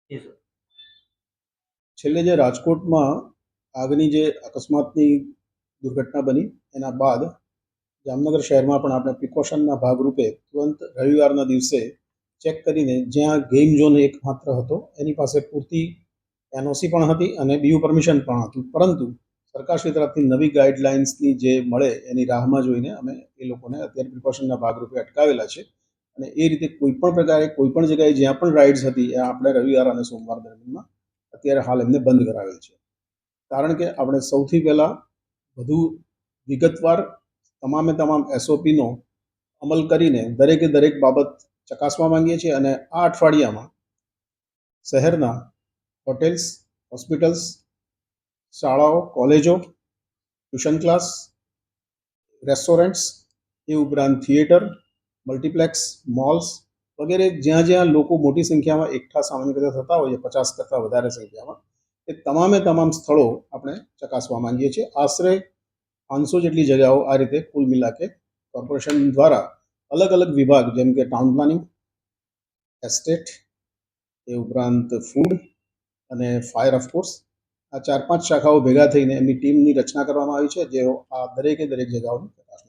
જી sir. છેલ્લે જે રાજકોટમાં આગની જે અકસ્માતની દુર્ઘટના બની એના બાદ જામનગર શહેરમાં પણ આપણે પ્રિકોશનના ભાગરૂપે તુરંત રવિવારના દિવસે ચેક કરીને જ્યાં ગેમ ઝોન એકમાત્ર હતો એની પાસે પૂરતી એનઓસી પણ હતી અને બીયુ પરમિશન પણ હતું, પરંતુ સરકારશ્રી તરફથી નવી ગાઈડલાઇન્સની જે મળે એની રાહમાં જોઈને અમે એ લોકોને અત્યારે પ્રિકોશનના ભાગરૂપે અટકાવેલા છે. અને એ રીતે કોઈ પણ પ્રકારે કોઈ પણ જગ્યાએ જ્યાં પણ રાઇડ્સ હતી એ આપણે રવિવાર અને સોમવાર દરમિયાનમાં અત્યારે હાલ એમને બંધ કરાવેલ છે. કારણ કે આપણે સૌથી પહેલાં વધુ વિગતવાર તમામે તમામ એસઓપીનો અમલ કરીને દરેકે દરેક બાબત ચકાસવા માંગીએ છીએ. અને આ અઠવાડિયામાં શહેરના હોટેલ્સ, હોસ્પિટલ્સ, શાળાઓ, કોલેજો, ટ્યુશન ક્લાસ, રેસ્ટોરન્ટ્સ, એ ઉપરાંત થિયેટર, મલ્ટીપ્લેક્સ, મોલ્સ વગેરે જ્યાં જ્યાં લોકો મોટી સંખ્યામાં એકઠા સામાન્ય રીતે થતા હોય છે, 50 કરતાં વધારે સંખ્યામાં, એ તમામે તમામ સ્થળો આપણે ચકાસવા માંગીએ છીએ. આશરે 500 જેટલી જગ્યાઓ આ રીતે કુલ મિલા કે કોર્પોરેશન દ્વારા અલગ અલગ વિભાગ જેમ કે ટાઉન પ્લાનિંગ, એસ્ટેટ, એ ઉપરાંત ફૂડ અને ફાયર ઓફકોર્સ, આ 4-5 શાખાઓ ભેગા થઈને એમની ટીમની રચના કરવામાં આવી છે, જેઓ આ દરેકે દરેક જગ્યાઓની તપાસ